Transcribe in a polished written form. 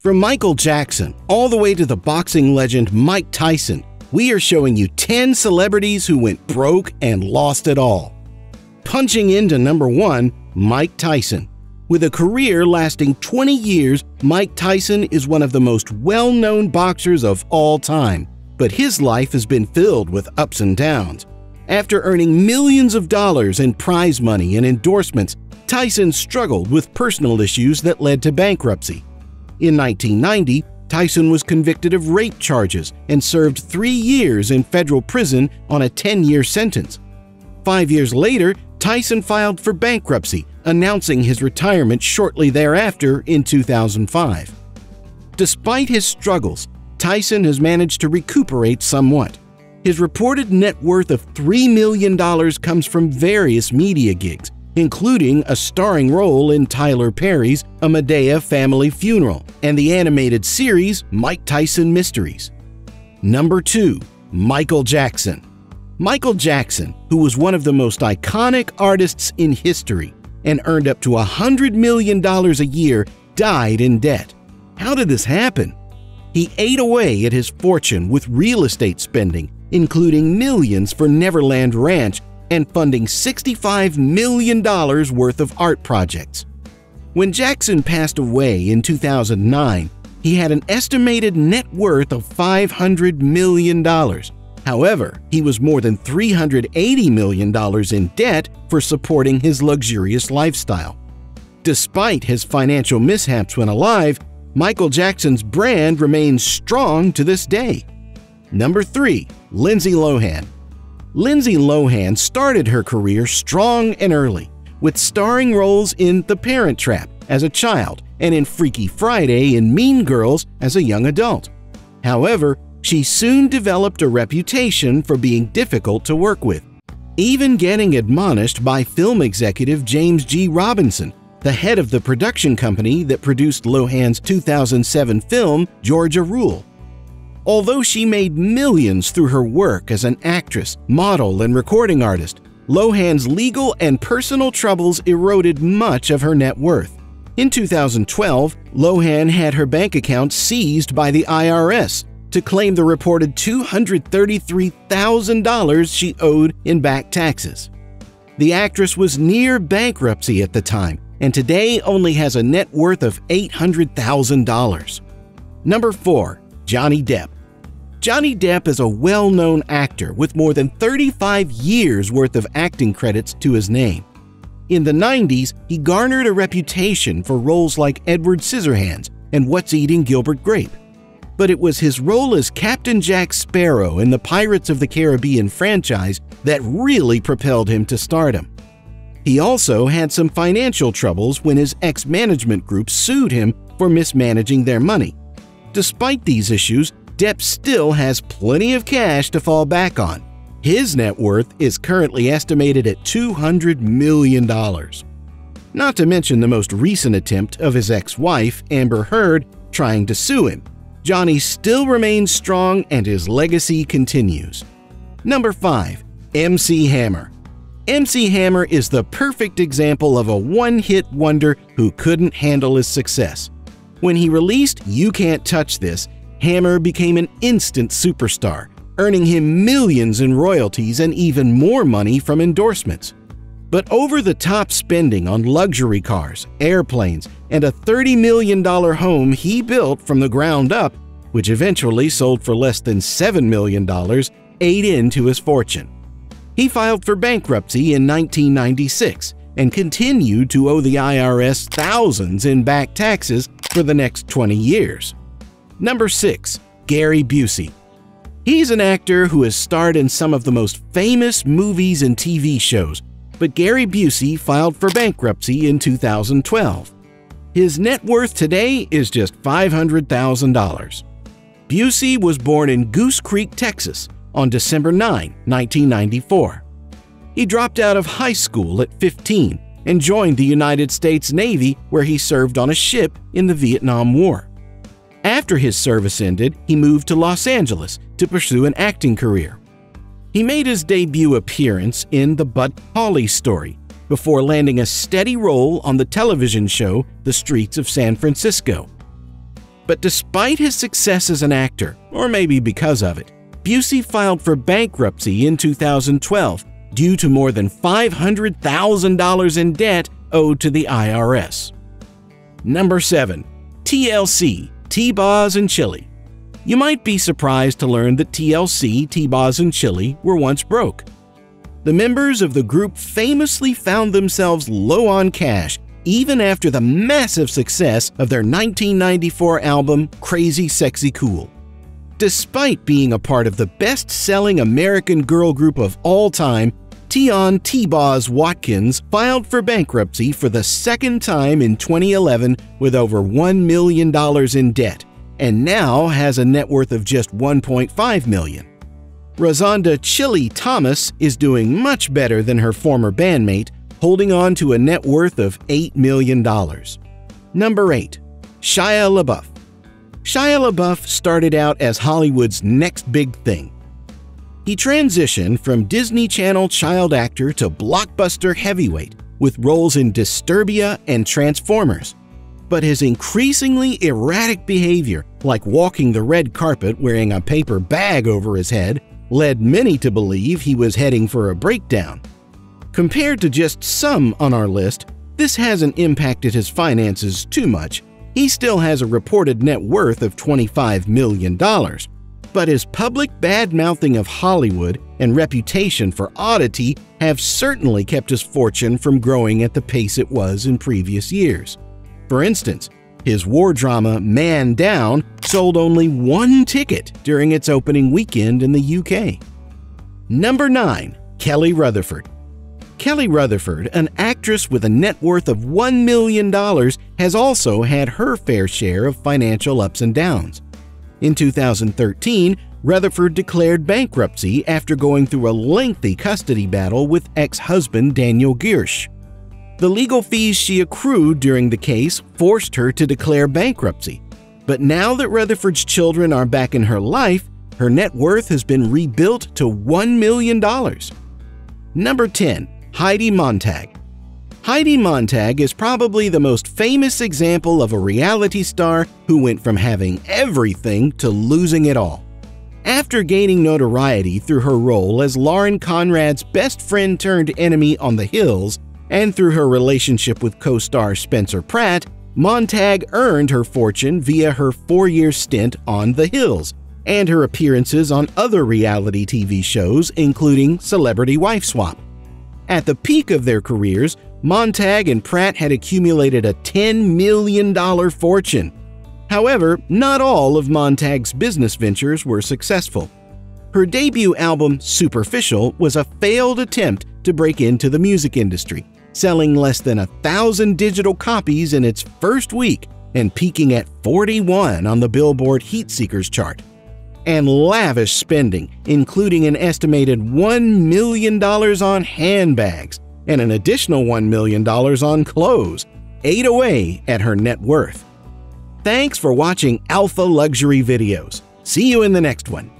From Michael Jackson all the way to the boxing legend Mike Tyson, we are showing you 10 celebrities who went broke and lost it all. Punching into number 1, Mike Tyson. With a career lasting 20 years, Mike Tyson is one of the most well-known boxers of all time, but his life has been filled with ups and downs. After earning millions of dollars in prize money and endorsements, Tyson struggled with personal issues that led to bankruptcy. In 1990, Tyson was convicted of rape charges and served 3 years in federal prison on a 10-year sentence. 5 years later, Tyson filed for bankruptcy, announcing his retirement shortly thereafter in 2005. Despite his struggles, Tyson has managed to recuperate somewhat. His reported net worth of $3 million comes from various media gigs, including a starring role in Tyler Perry's A Medea Family Funeral and the animated series Mike Tyson Mysteries. Number 2. Michael Jackson. Michael Jackson, who was one of the most iconic artists in history and earned up to $100 million a year, died in debt. How did this happen? He ate away at his fortune with real estate spending, including millions for Neverland Ranch and funding $65 million worth of art projects. When Jackson passed away in 2009, he had an estimated net worth of $500 million. However, he was more than $380 million in debt for supporting his luxurious lifestyle. Despite his financial mishaps when alive, Michael Jackson's brand remains strong to this day. Number 3. Lindsay Lohan. Lindsay Lohan started her career strong and early, with starring roles in The Parent Trap as a child and in Freaky Friday and Mean Girls as a young adult. However, she soon developed a reputation for being difficult to work with, even getting admonished by film executive James G. Robinson, the head of the production company that produced Lohan's 2007 film Georgia Rule. Although she made millions through her work as an actress, model, and recording artist, Lohan's legal and personal troubles eroded much of her net worth. In 2012, Lohan had her bank account seized by the IRS to claim the reported $233,000 she owed in back taxes. The actress was near bankruptcy at the time and today only has a net worth of $800,000. Number 4. Johnny Depp. Johnny Depp is a well-known actor with more than 35 years worth of acting credits to his name. In the 90s, he garnered a reputation for roles like Edward Scissorhands and What's Eating Gilbert Grape. But it was his role as Captain Jack Sparrow in the Pirates of the Caribbean franchise that really propelled him to stardom. He also had some financial troubles when his ex-management group sued him for mismanaging their money. Despite these issues, Depp still has plenty of cash to fall back on. His net worth is currently estimated at $200 million. Not to mention the most recent attempt of his ex-wife, Amber Heard, trying to sue him. Johnny still remains strong and his legacy continues. Number 5. MC Hammer. MC Hammer is the perfect example of a one-hit wonder who couldn't handle his success. When he released You Can't Touch This, Hammer became an instant superstar, earning him millions in royalties and even more money from endorsements. But over-the-top spending on luxury cars, airplanes, and a $30 million home he built from the ground up, which eventually sold for less than $7 million, ate into his fortune. He filed for bankruptcy in 1996 and continued to owe the IRS thousands in back taxes for the next 20 years. Number 6. Gary Busey. He's an actor who has starred in some of the most famous movies and TV shows, but Gary Busey filed for bankruptcy in 2012. His net worth today is just $500,000. Busey was born in Goose Creek, Texas, on December 9, 1994. He dropped out of high school at 15 and joined the United States Navy, where he served on a ship in the Vietnam War. After his service ended, he moved to Los Angeles to pursue an acting career. He made his debut appearance in The Bud Colley Story before landing a steady role on the television show The Streets of San Francisco. But despite his success as an actor, or maybe because of it, Busey filed for bankruptcy in 2012 due to more than $500,000 in debt owed to the IRS. Number 7. TLC, T-Boz and Chili. You might be surprised to learn that TLC, T-Boz and Chili were once broke. The members of the group famously found themselves low on cash even after the massive success of their 1994 album Crazy Sexy Cool. Despite being a part of the best-selling American girl group of all time, Tion T-Boz Watkins filed for bankruptcy for the second time in 2011 with over $1 million in debt, and now has a net worth of just $1.5 million. Razonda Chili Thomas is doing much better than her former bandmate, holding on to a net worth of $8 million. Number 8. Shia LaBeouf. Shia LaBeouf started out as Hollywood's next big thing. He transitioned from Disney Channel child actor to blockbuster heavyweight with roles in Disturbia and Transformers. But his increasingly erratic behavior, like walking the red carpet wearing a paper bag over his head, led many to believe he was heading for a breakdown. Compared to just some on our list, this hasn't impacted his finances too much. He still has a reported net worth of $25 million. But his public bad-mouthing of Hollywood and reputation for oddity have certainly kept his fortune from growing at the pace it was in previous years. For instance, his war drama Man Down sold only one ticket during its opening weekend in the UK. Number 9. Kelly Rutherford. Kelly Rutherford, an actress with a net worth of $1 million, has also had her fair share of financial ups and downs. In 2013, Rutherford declared bankruptcy after going through a lengthy custody battle with ex-husband Daniel Giersch. The legal fees she accrued during the case forced her to declare bankruptcy. But now that Rutherford's children are back in her life, her net worth has been rebuilt to $1 million. Number 10. Heidi Montag. Heidi Montag is probably the most famous example of a reality star who went from having everything to losing it all. After gaining notoriety through her role as Lauren Conrad's best friend turned enemy on The Hills, and through her relationship with co-star Spencer Pratt, Montag earned her fortune via her 4-year stint on The Hills and her appearances on other reality TV shows, including Celebrity Wife Swap. At the peak of their careers, Montag and Pratt had accumulated a $10 million fortune. However, not all of Montag's business ventures were successful. Her debut album, Superficial, was a failed attempt to break into the music industry, selling less than 1,000 digital copies in its first week and peaking at 41 on the Billboard Heatseekers chart. And lavish spending, including an estimated $1 million on handbags and an additional $1 million on clothes, ate away at her net worth. Thanks for watching Alpha Luxury Videos. See you in the next one.